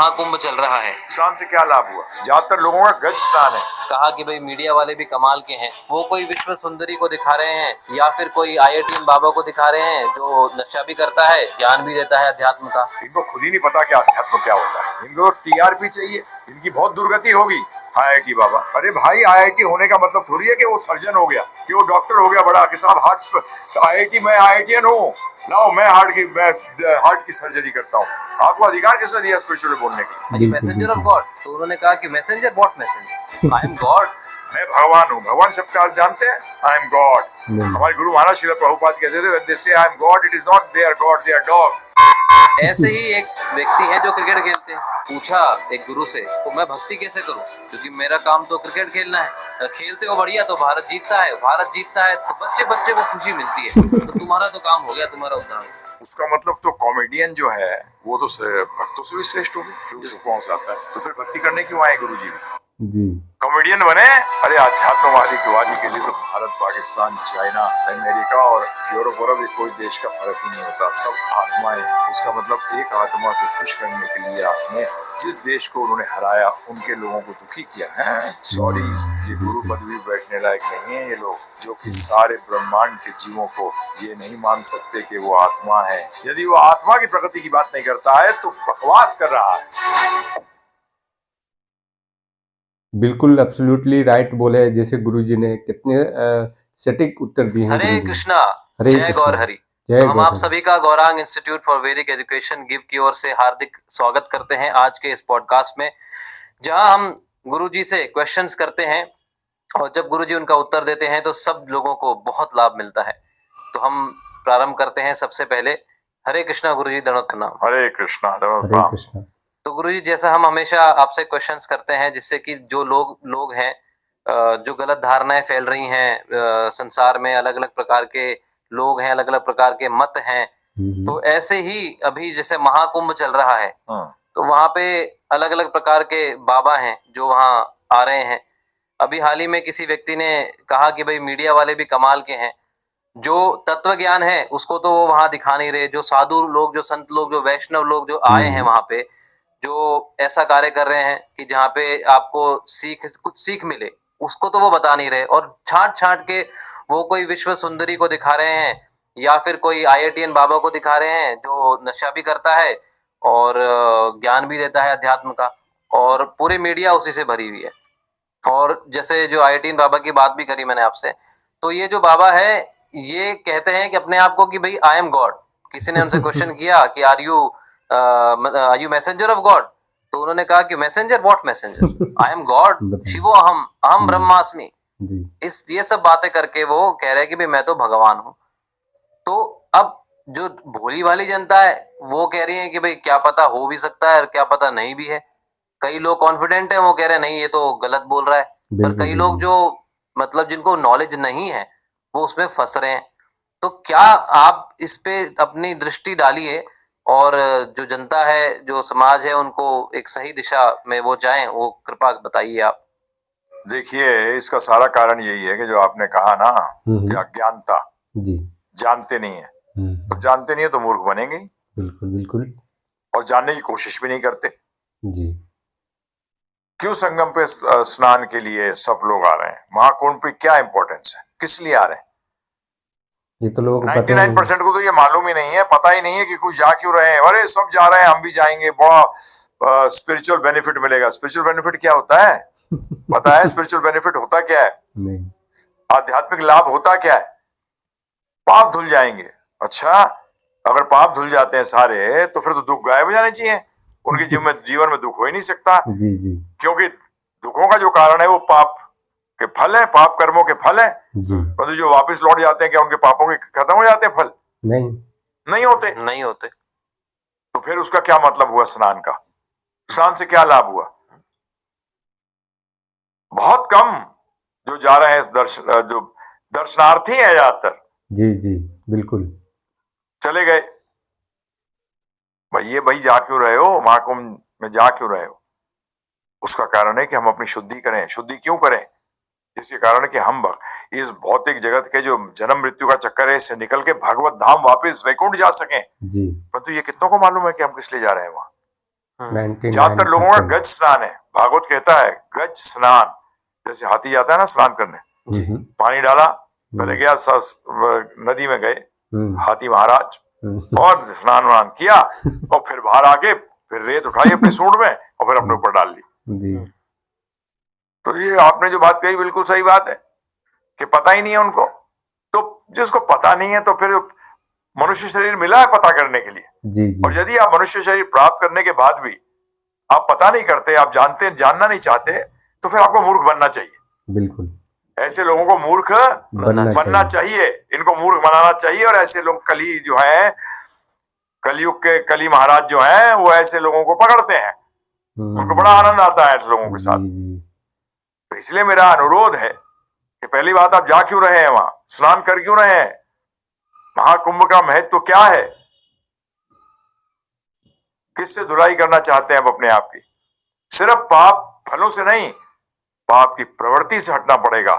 महाकुंभ चल रहा है। स्नान से क्या लाभ हुआ? ज्यादातर लोगों का गज स्नान है। कहा कि भाई मीडिया वाले भी कमाल के हैं, वो कोई विश्व सुंदरी को दिखा रहे हैं या फिर कोई IIT बाबा को दिखा रहे हैं जो नशा भी करता है, ज्ञान भी देता है अध्यात्म का। इनको खुद ही नहीं पता कि अध्यात्म क्या होता है। इनको TRP चाहिए, इनकी बहुत दुर्गति होगी। IIT बाबा, अरे भाई IIT होने का मतलब थोड़ी है कि वो सर्जन हो गया, कि वो डॉक्टर हो गया बड़ा, कि साहब IIT मैं IITian हूँ, लाओ मैं हार्ट की सर्जरी करता हूँ। आपको अधिकार किसने दिया स्पिरिचुअल बोलने की? Messenger of God. तो उन्होंने कहा कि messenger, what messenger? I am God. मैं भगवान हूँ। भगवान शब्द का अर्थ जानते हैं? आई एम गॉड। हमारे गुरु महाराज श्रील प्रभुपाद कहते थे, they say I am God, it is not they are God, they are dog। ऐसे ही एक व्यक्ति है जो क्रिकेट खेलते हैं, पूछा एक गुरु से, तो मैं भक्ति कैसे करूं, क्योंकि मेरा काम तो क्रिकेट खेलना है। खेलते हो बढ़िया तो भारत जीतता है, भारत जीतता है तो बच्चे को खुशी मिलती है, तो तुम्हारा तो काम हो गया, तुम्हारा उद्धार। उसका मतलब तो कॉमेडियन जो है वो तो भक्तों से भी श्रेष्ठ हो गए, जो उसको पहुंचाता है। तो फिर भक्ति करने क्यों आए गुरु जी? कॉमेडियन बने? अरे अध्यात्मवादी के लिए तो भारत, पाकिस्तान, चाइना, अमेरिका और यूरोप और कोई देश का फर्क ही नहीं होता। सब आत्माएं। उसका मतलब एक आत्मा को खुश करने के लिए आपने जिस देश को उन्होंने हराया, उनके लोगों को दुखी किया है। सॉरी, ये गुरु पदवी बैठने लायक नहीं है। ये लोग जो कि सारे ब्रह्मांड के जीवों को ये नहीं मान सकते कि वो आत्मा है। यदि वो आत्मा की प्रकृति की बात नहीं करता है तो बकवास कर रहा है। बिल्कुल एब्सोल्युटली राइट बोले, जैसे गुरुजी ने कितने सटीक उत्तर दिए हैं। हरे कृष्णा, जय गौर हरि। तो हम आप सभी का गौरांग इंस्टीट्यूट फॉर वैदिक एजुकेशन गिव की ओर से हार्दिक स्वागत करते हैं आज के इस पॉडकास्ट में, जहां हम गुरुजी से क्वेश्चंस करते हैं और जब गुरुजी उनका उत्तर देते हैं तो सब लोगों को बहुत लाभ मिलता है। तो हम प्रारंभ करते हैं सबसे पहले। हरे कृष्णा गुरुजी, दंडवत प्रणाम। हरे कृष्णा, दंडवत प्रणाम। तो गुरुजी, जैसा हम हमेशा आपसे क्वेश्चंस करते हैं जिससे कि जो लोग हैं जो गलत धारणाएं फैल रही हैं संसार में, अलग अलग प्रकार के लोग हैं, अलग अलग प्रकार के मत हैं, तो ऐसे ही अभी जैसे महाकुंभ चल रहा है तो वहां पे अलग अलग प्रकार के बाबा हैं जो वहां आ रहे हैं। अभी हाल ही में किसी व्यक्ति ने कहा कि भाई मीडिया वाले भी कमाल के हैं, जो तत्व ज्ञान है उसको तो वो वहां दिखा नहीं रहे, जो साधु लोग, जो संत लोग, जो वैष्णव लोग जो आए हैं वहां पे, जो ऐसा कार्य कर रहे हैं कि जहाँ पे आपको कुछ सीख मिले, उसको तो वो बता नहीं रहे, और छांट के वो कोई विश्व सुंदरी को दिखा रहे हैं या फिर कोई IITian बाबा को दिखा रहे हैं जो नशा भी करता है और ज्ञान भी देता है अध्यात्म का, और पूरे मीडिया उसी से भरी हुई है। और जैसे जो IITian बाबा की बात भी करी मैंने आपसे, तो ये जो बाबा है ये कहते हैं कि अपने आप को कि भाई आई एम गॉड। किसी ने उनसे क्वेश्चन किया कि are you messenger of God? तो उन्होंने कहा कि messenger, what messenger? I am God, शिवो अहम ब्रह्मास्मि। ये सब बातें करके वो कह रहे हैं कि भाई मैं तो भगवान हूं। तो अब जो भोली भाली जनता है वो कह रही है कि भाई क्या पता हो भी सकता है और क्या पता नहीं भी है। कई लोग कॉन्फिडेंट है, वो कह रहे हैं नहीं ये तो गलत बोल रहा है, पर कई लोग जो मतलब जिनको नॉलेज नहीं है वो उसमें फंस रहे हैं। तो क्या आप इस पे अपनी दृष्टि डालिए और जो जनता है, जो समाज है, उनको एक सही दिशा में वो जाएं, वो कृपा बताइए आप। देखिए, इसका सारा कारण यही है कि जो आपने कहा ना कि अज्ञानता, जानते नहीं है, तो जानते नहीं है तो मूर्ख बनेंगे। बिल्कुल। और जानने की कोशिश भी नहीं करते। क्यों संगम पे स्नान के लिए सब लोग आ रहे हैं? महाकुंभ पे क्या इंपॉर्टेंस है? किस लिए आ रहे हैं? ये तो लोगों को 99% को तो ये मालूम ही नहीं है, पता ही नहीं है कि कुछ जा क्यों रहे हैं। अरे सब जा रहे हैं, हम भी जाएंगे, बड़ा स्पिरिचुअल बेनिफिट मिलेगा। स्पिरिचुअल बेनिफिट क्या होता है? पता है स्पिरिचुअल बेनिफिट होता क्या है? नहीं। आध्यात्मिक लाभ होता क्या है? पाप धुल जाएंगे। अच्छा, अगर पाप धुल जाते हैं सारे तो फिर तो दुख गायब हो जाने चाहिए। उनके जीवन में दुख हो ही नहीं सकता। क्योंकि दुखों का जो कारण है वो पाप के फल है, पाप कर्मों के फल है। तो जो वापस लौट जाते हैं क्या उनके पापों के खत्म हो जाते हैं फल? नहीं होते। तो फिर उसका क्या मतलब हुआ स्नान का? स्नान से क्या लाभ हुआ? बहुत कम जो जा रहे हैं जो दर्शनार्थी है ज्यादातर। जी बिल्कुल चले गए। भाई जा क्यों रहे हो? महाकुंभ में जा क्यों रहे हो? उसका कारण है कि हम अपनी शुद्धि करें। शुद्धि क्यों करें? इसके कारण है कि हम इस भौतिक जगत के जो जन्म मृत्यु का चक्कर है इससे निकल के भगवत धाम वापस वैकुंठ जा सकें। परंतु ये कितनों को मालूम है कि हम किस लिए जा रहे हैं वहां? ज्यादातर लोगों का 99%। गज स्नान है। भागवत कहता है गज स्नान, जैसे हाथी जाता है ना स्नान करने, पानी डाला, पहले गया नदी में गए हाथी महाराज और स्नान वान किया और फिर बाहर आके फिर रेत उठाई अपनी सूंड में और फिर अपने ऊपर डाल ली। तो ये आपने जो बात कही बिल्कुल सही बात है कि पता ही नहीं है उनको। तो जिसको पता नहीं है तो फिर मनुष्य शरीर मिला है पता करने के लिए। जी और यदि आप मनुष्य शरीर प्राप्त करने के बाद भी आप पता नहीं करते, आप जानना नहीं चाहते, तो फिर आपको मूर्ख बनना चाहिए। बिल्कुल ऐसे लोगों को मूर्ख बनना चाहिए, इनको मूर्ख बनाना चाहिए। और ऐसे लोग कली जो है, कलयुग के कली महाराज जो हैं, वो ऐसे लोगों को पकड़ते हैं, उनको बड़ा आनंद आता है ऐसे लोगों के साथ। तो इसलिए मेरा अनुरोध है कि पहली बात, आप जा क्यों रहे हैं वहां, स्नान कर क्यों रहे हैं, महाकुंभ का महत्व क्या है, किससे धुलाई करना चाहते हैं आप अपने आप की। सिर्फ पाप फलों से नहीं, पाप की प्रवृत्ति से हटना पड़ेगा।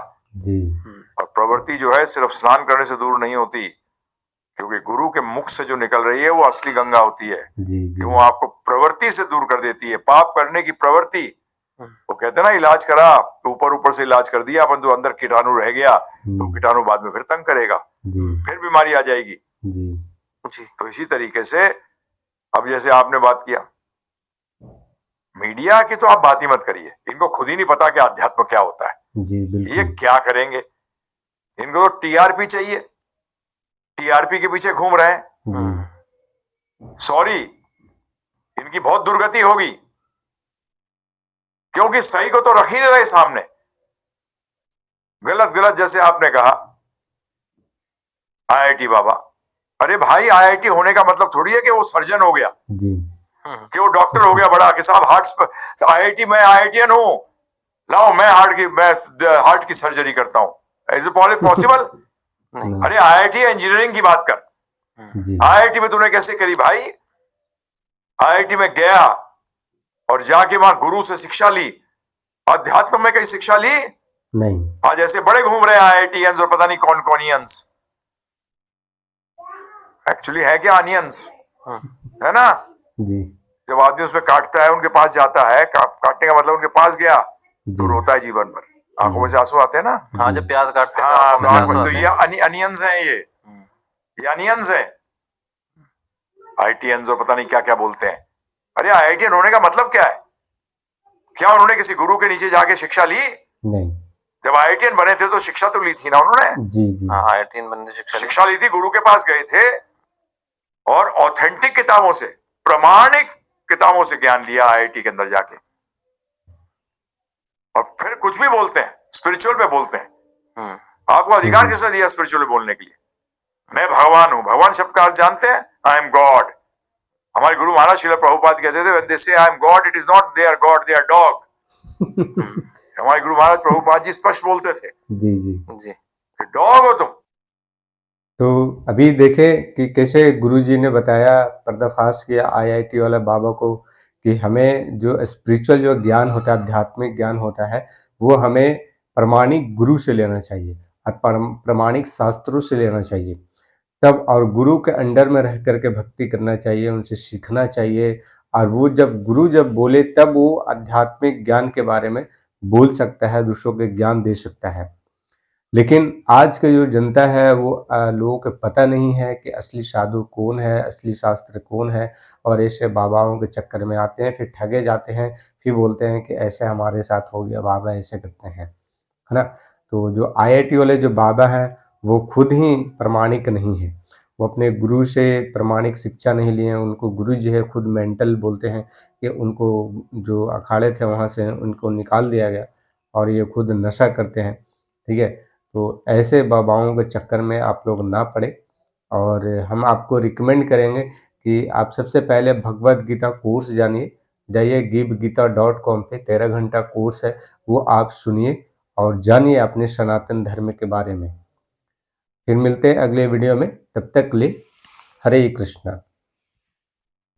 और प्रवृत्ति जो है सिर्फ स्नान करने से दूर नहीं होती, क्योंकि गुरु के मुख से जो निकल रही है वो असली गंगा होती है, कि वो आपको प्रवृत्ति से दूर कर देती है, पाप करने की प्रवृत्ति। वो कहते हैं ना, इलाज करा, ऊपर ऊपर से इलाज कर दिया, अपन जो अंदर कीटाणु रह गया तो कीटाणु बाद में फिर तंग करेगा, फिर बीमारी आ जाएगी जी। तो इसी तरीके से अब जैसे आपने बात किया, मीडिया की तो आप बात ही मत करिए, इनको खुद ही नहीं पता कि अध्यात्म क्या होता है। ये क्या करेंगे, इनको तो टीआरपी चाहिए, टीआरपी के पीछे घूम रहे हैं। सॉरी, इनकी बहुत दुर्गति होगी, क्योंकि सही को तो रख ही नहीं रहे सामने, गलत गलत। जैसे आपने कहा आईआईटी बाबा, अरे भाई आईआईटी होने का मतलब थोड़ी है कि वो सर्जन हो गया कि वो डॉक्टर हो गया बड़ा, कि साहब हार्ट आईआईटी, मैं आईआईटीएन हूं, लाओ मैं हार्ट की सर्जरी करता हूं। Is it possible? अरे आईआईटी इंजीनियरिंग की बात कर, आईआईटी में तूने कैसे करी भाई? आईआईटी में गया और जाके वहां गुरु से शिक्षा ली, अध्यात्म में कहीं शिक्षा ली नहीं। आज ऐसे बड़े घूम रहे हैं आईआईटीएंस और पता नहीं कौन कौनियंस, एक्चुअली है क्या अनियंस, है ना जी। जब आदमी उसमें काटता है, उनके पास जाता है, काटने का मतलब उनके पास गया तो रोता है जीवन भर, आंखों में से आंसू आते हैं ना। हाँ, जब प्याज काटते हैं हाँ, तो ये अनियंस हैं, ये अनियंस हैं, आईटीएंस और पता नहीं क्या क्या बोलते हैं। अरे आईआईटीएन होने का मतलब क्या है? क्या उन्होंने किसी गुरु के नीचे जाके शिक्षा ली? नहीं। जब आईआईटीएन बने थे तो शिक्षा तो ली थी ना उन्होंने। जी। हाँ, आईआईटीएन बनने शिक्षा ली थी, गुरु के पास गए थे और ऑथेंटिक किताबों से, प्रमाणिक किताबों से ज्ञान लिया आईआईटी के अंदर जाके, और फिर कुछ भी बोलते हैं, स्पिरिचुअल पे बोलते हैं। आपको अधिकार किसने दिया स्पिरिचुअल बोलने के लिए? मैं भगवान हूं, भगवान शब्द का अर्थ जानते हैं? आई एम गॉड। हमारे गुरु महाराज श्रील प्रभुपाद कहते थे, when they say I am God, it is not they are God, they are dog। हमारे गुरु महाराज प्रभुपाद जी स्पष्ट बोलते थे, जी जी जी, डॉग हो तुम। तो अभी देखें कि कैसे गुरुजी ने बताया, पर्दाफाश किया आईआईटी वाला बाबा को, कि हमें जो स्पिरिचुअल जो ज्ञान होता है, आध्यात्मिक ज्ञान होता है, वो हमें प्रमाणिक गुरु से लेना चाहिए, प्रमाणिक शास्त्रों से लेना चाहिए तब, और गुरु के अंडर में रह करके भक्ति करना चाहिए, उनसे सीखना चाहिए। और वो जब गुरु जब बोले तब वो आध्यात्मिक ज्ञान के बारे में बोल सकता है, दूसरों के ज्ञान दे सकता है। लेकिन आज का जो जनता है वो लोगों को पता नहीं है कि असली साधु कौन है, असली शास्त्र कौन है, और ऐसे बाबाओं के चक्कर में आते हैं, फिर ठगे जाते हैं, फिर बोलते हैं कि ऐसे हमारे साथ हो गया, बाबा ऐसे करते हैं, है ना। तो जो आईआईटी वाले जो बाबा हैं वो खुद ही प्रमाणिक नहीं है, वो अपने गुरु से प्रमाणिक शिक्षा नहीं लिए हैं। उनको गुरु जी है खुद मेंटल बोलते हैं कि उनको जो अखाड़े थे वहाँ से उनको निकाल दिया गया और ये खुद नशा करते हैं, ठीक है। तो ऐसे बाबाओं के चक्कर में आप लोग ना पड़े, और हम आपको रिकमेंड करेंगे कि आप सबसे पहले भगवत गीता कोर्स जाइए givgita.com पे 13 घंटा कोर्स है, वो आप सुनिए और जानिए अपने सनातन धर्म के बारे में। फिर मिलते हैं अगले वीडियो में, तब तक के लिए हरे कृष्णा।